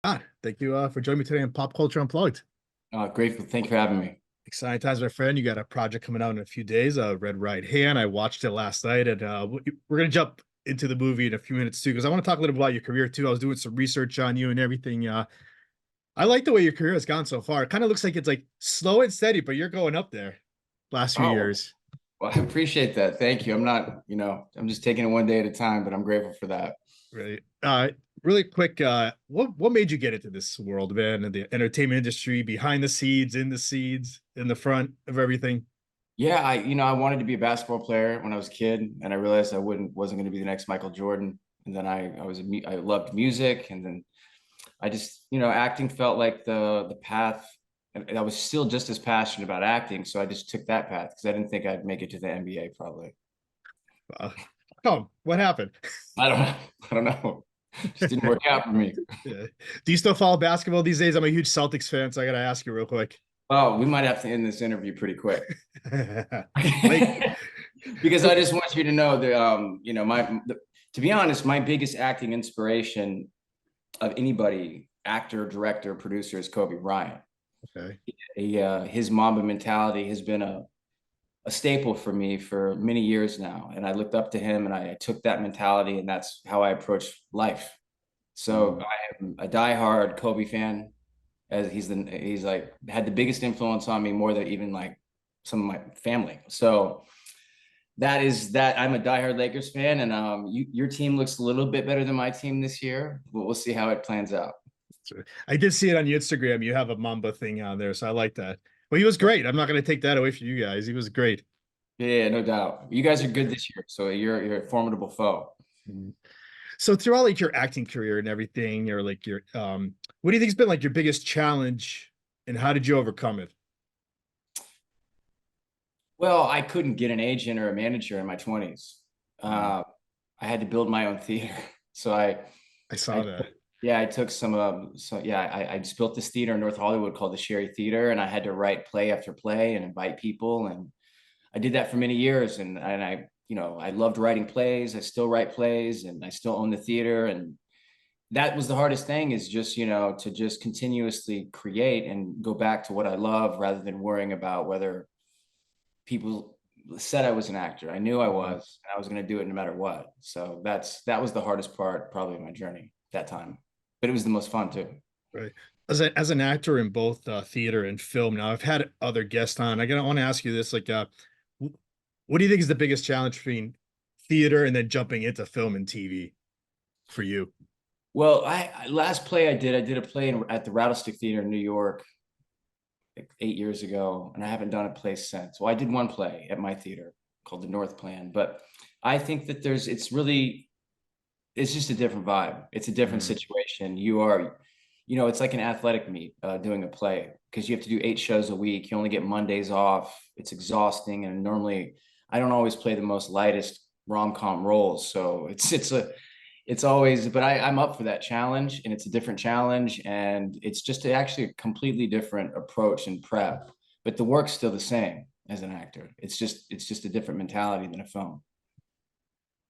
Thank you for joining me today on Pop Culture Unplugged. Grateful. Thank you for having me. Exciting times, my friend. You got a project coming out in a few days, Red Right Hand. I watched it last night, and we're going to jump into the movie in a few minutes too, because I want to talk a little bit about your career too. I was doing some research on you and everything. I like the way your career has gone so far. It kind of looks like it's like slow and steady, but you're going up there last few Oh, years. well, I appreciate that. Thank you. I'm not, I'm just taking it one day at a time, but I'm grateful for that. Really. Really quick, what made you get into this world, man, and the entertainment industry, behind the scenes, in the seeds, in the front of everything? Yeah, I wanted to be a basketball player when I was a kid, and I realized wasn't going to be the next Michael Jordan. And then I loved music, and then I just, acting felt like the path. And I was still just as passionate about acting, so I just took that path because I didn't think I'd make it to the NBA probably. Uh, oh, what happened? I don't know. I don't know. Just didn't work out for me. Yeah. Do you still follow basketball these days? I'm a huge Celtics fan, so I gotta ask you real quick. Oh, we might have to end this interview pretty quick. Like, Because I just want you to know that to be honest, my biggest acting inspiration of anybody, actor, director, producer, is Kobe Bryant. okay. His Mamba mentality has been a staple for me for many years now, and I looked up to him, and I took that mentality, and that's how I approach life. So Mm. I am a diehard Kobe fan, as he's like had the biggest influence on me, more than even like some of my family. So that I'm a diehard Lakers fan, and your team looks a little bit better than my team this year, but we'll see how it plans out. I did see it on your Instagram. You have a Mamba thing on there, so I like that. Well, he was great. I'm not going to take that away from you guys. He was great. Yeah, no doubt. You guys are good this year, so you're a formidable foe. Mhm. So throughout like your acting career and everything, or like your what do you think's been like your biggest challenge, and how did you overcome it? Well, I couldn't get an agent or a manager in my 20s. Mm. I had to build my own theater. So I I saw that. yeah, I took some so yeah, I just built this theater in North Hollywood called the Sherry Theater, and I had to write play after play and invite people, and I did that for many years, and I loved writing plays. I still write plays, and I still own the theater, and that was the hardest thing, is just, to just continuously create and go back to what I love rather than worrying about whether people said I was an actor. I knew I Mhm. was, and I was going to do it no matter what. So that was the hardest part probably of my journey that time, but it was the most fun too. Right. As an actor in both theater and film, now I've had other guests on. Want to ask you this, like, what do you think is the biggest challenge between theater and then jumping into film and TV for you? Well, last play I did a play at the Rattlestick Theater in New York like 8 years ago, and I haven't done a play since. Well, I did one play at my theater called The North Plan, but I think that it's just a different vibe. It's a different Mm. situation. It's like an athletic meet, doing a play, because you have to do 8 shows a week. You only get Mondays off. It's exhausting, and normally I don't always play the most lightest rom-com roles, so it's always, but I'm up for that challenge, and it's a different challenge, and it's just actually a completely different approach and prep, but the work's still the same as an actor. It's just a different mentality than a film.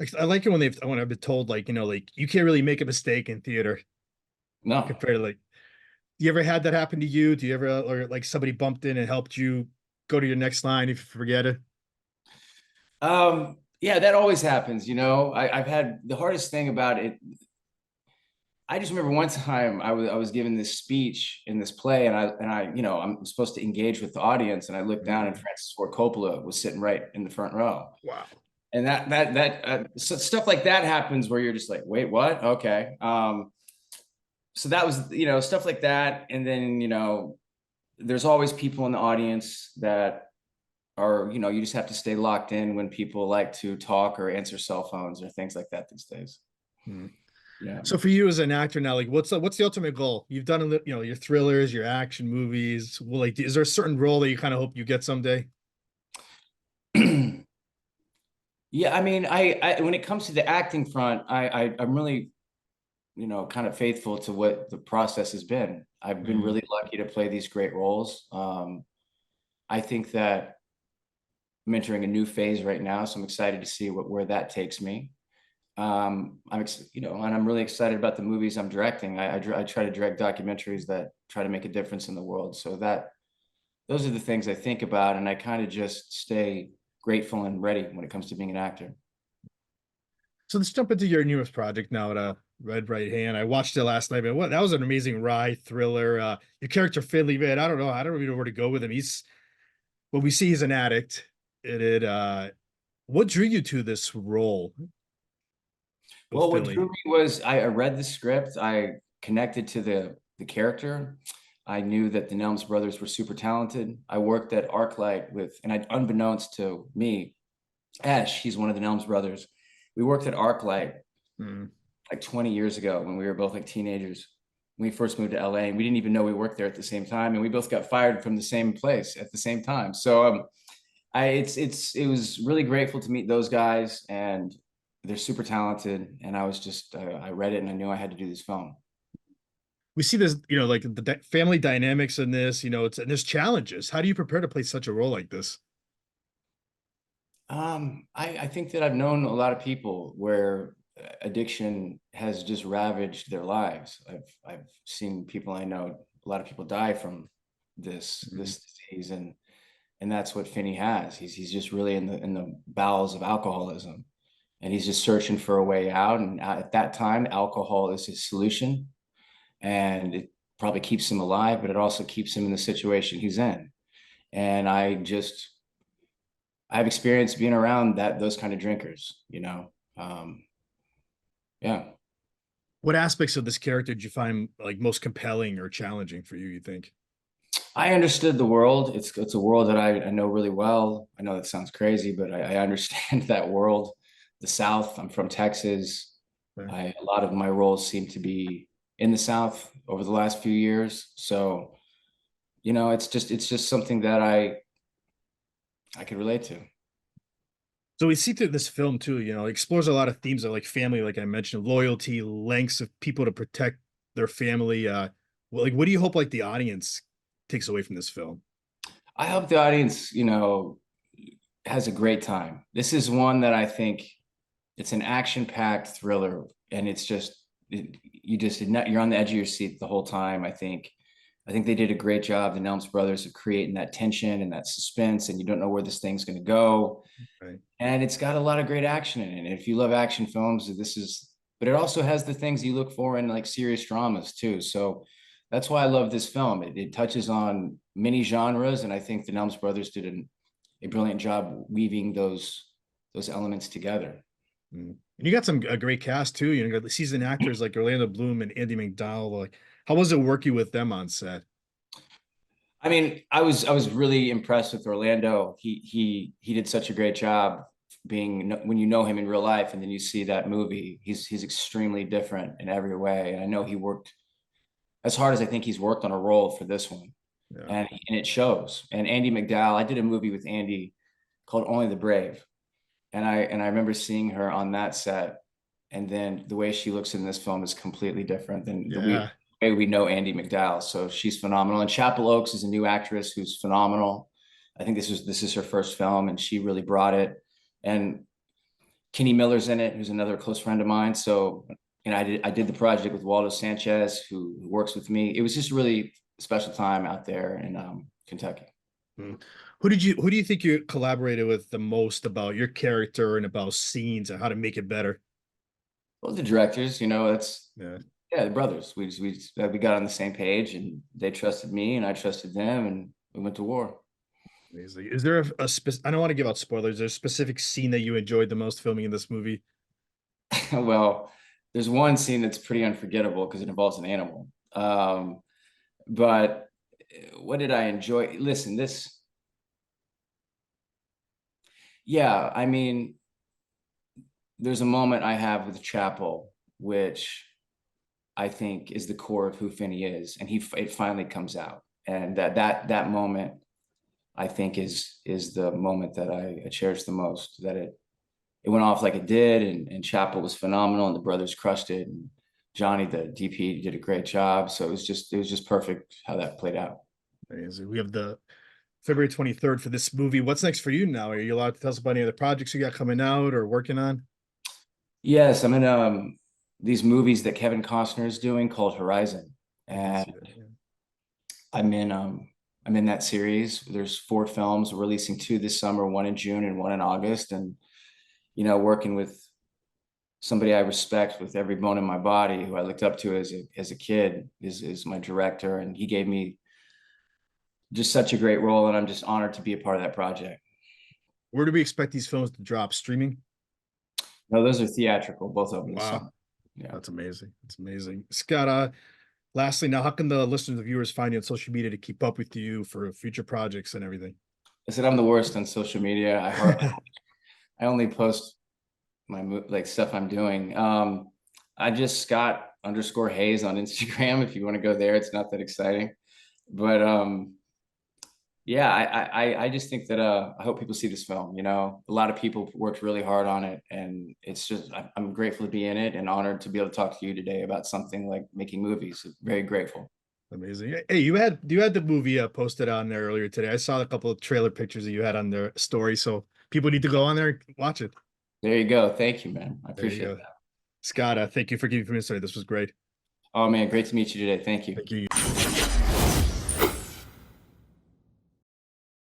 Like, I like it when I've been told, like, like you can't really make a mistake in theater No. compared to like, you ever had that happen to you? Do you ever, or like somebody bumped in and helped you go to your next line if you forget it? Yeah, that always happens. I've had the hardest thing about it. I just remember one time I was given this speech in this play, and I'm supposed to engage with the audience, and I looked down, and Mm. Francis Ford Coppola was sitting right in the front row. Wow. And so stuff like that happens where you're just like, wait, what? Okay. So that was, stuff like that. And then, there's always people in the audience that are, you just have to stay locked in when people like to talk or answer cell phones or things like that these days. Mm. Yeah. So for you as an actor now, like what's the ultimate goal? You've done your thrillers, your action movies. Well, like, is there a certain role that you kind of hope you get someday? Yeah, I mean, I when it comes to the acting front, I'm really, kind of faithful to what the process has been. I've been Mm. really lucky to play these great roles. I think that I'm entering a new phase right now, so I'm excited to see where that takes me. And I'm really excited about the movies I'm directing. I try to direct documentaries that try to make a difference in the world. So those are the things I think about, and I kind of just stay grateful and ready when it comes to being an actor. So let's jump into your newest project now, at Red Right Hand. I watched it last night, man. What that was an amazing ride thriller. Your character Finney, man, I don't know. I don't even know where to go with him. He's what we see he's an addict. What drew you to this role of Well, what Philly? drew me was I read the script. I connected to the character. I knew that the Nelms brothers were super talented. I worked at ArcLight unbeknownst to me, Ash, he's one of the Nelms brothers. We worked at ArcLight Mm. like 20 years ago when we were both like teenagers. When we first moved to LA, and we didn't even know we worked there at the same time, and we both got fired from the same place at the same time. So it was really grateful to meet those guys, and they're super talented. And I read it and I knew I had to do this film. We see this, like the family dynamics in this. And there's challenges. How do you prepare to play such a role like this? I think that I've known a lot of people where addiction has just ravaged their lives. I've seen people I know, a lot of people die from this disease, and that's what Finney has. He's just really in the bowels of alcoholism, and he's just searching for a way out. And at that time, alcohol is his solution, and it probably keeps him alive, but it also keeps him in the situation he's in. And I've experienced being around those kind of drinkers, yeah. What aspects of this character did you find like most compelling or challenging for you, you think? I understood the world. It's a world that I know really well. I know that sounds crazy, but I understand that world. The South, I'm from Texas. Okay. A lot of my roles seem to be in the South over the last few years. So, it's just something that I could relate to. So we see through this film too, explores a lot of themes of like family, like I mentioned, loyalty, lengths of people to protect their family. What do you hope like the audience takes away from this film? I hope the audience, has a great time. This is one that I think it's an action-packed thriller, and it's just you're on the edge of your seat the whole time. I think they did a great job, the Nelms brothers, of creating that tension and that suspense, and you don't know where this thing's going to go. Right. And it's got a lot of great action in it. And if you love action films, but it also has the things you look for in like serious dramas too. So that's why I love this film. It touches on many genres, and I think the Nelms brothers did a brilliant job weaving those elements together. Mm. And you got a great cast too. You got the seasoned actors like Orlando Bloom and Andie MacDowell. Like, how was it working with them on set? I mean, I was really impressed with Orlando. He did such a great job being, when you know him in real life and then you see that movie. He's extremely different in every way. And I know he worked as hard as I think he's worked on a role for this one, Yeah. and it shows. And Andie MacDowell, I did a movie with Andie called Only the Brave, and I remember seeing her on that set, and then the way she looks in this film is completely different than Yeah. way we know Andie MacDowell. So she's phenomenal. And Chapel Oaks is a new actress who's phenomenal. I think this is her first film, and she really brought it. And Kenny Miller's in it, who's another close friend of mine. So, I did the project with Waldo Sanchez, who works with me. It was just really a special time out there in Kentucky. Mm. Who do you think you collaborated with the most about your character and about scenes and how to make it better? Well, the directors, that's Yeah. yeah, the brothers. We got on the same page, and they trusted me, and I trusted them, and we went to war. Amazing. Is there I don't want to give out spoilers. There's a specific scene that you enjoyed the most filming in this movie? Well, there's one scene that's pretty unforgettable because it involves an animal. But what did I enjoy? Listen, yeah, I mean, there's a moment I have with Chapel, which I think is the core of who Finney is, and it finally comes out, and that moment I think is the moment that I cherish the most. That it went off like it did, and Chapel was phenomenal, and the brothers crushed it, and Johnny, the DP, did a great job. So it was just perfect how that played out. Amazing. We have the February 23rd for this movie. What's next for you now? Are you allowed to tell us about any other projects you got coming out or working on? Yes, I'm in these movies that Kevin Costner is doing called Horizon, I did and see that. Yeah. I'm in that series. There's 4 films. We're releasing 2 this summer, one in June and one in August, and working with somebody I respect with every bone in my body, who I looked up to as a kid, is my director, and he gave me just such a great role, and I'm just honored to be a part of that project. Where do we expect these films to drop? Streaming? No, those are theatrical, both of them this Wow, summer. Yeah. that's amazing. That's amazing. Scott, lastly, now how can the listeners and viewers find you on social media to keep up with you for future projects and everything? I said I'm the worst on social media. I only post my like stuff I'm doing. I just Scott_Haze on Instagram. If you want to go there, it's not that exciting, but yeah, I just think that I hope people see this film. A lot of people worked really hard on it, and it's just I'm grateful to be in it and honored to be able to talk to you today about something like making movies. Very grateful. Amazing. Hey, you had the movie posted on there earlier today. I saw a couple of trailer pictures that you had on their story, so people need to go on there and watch it. There you go. Thank you, man. I There you appreciate go. that. Scott, thank you for giving me insight. This was great. Oh man, great to meet you today. Thank you. Thank you.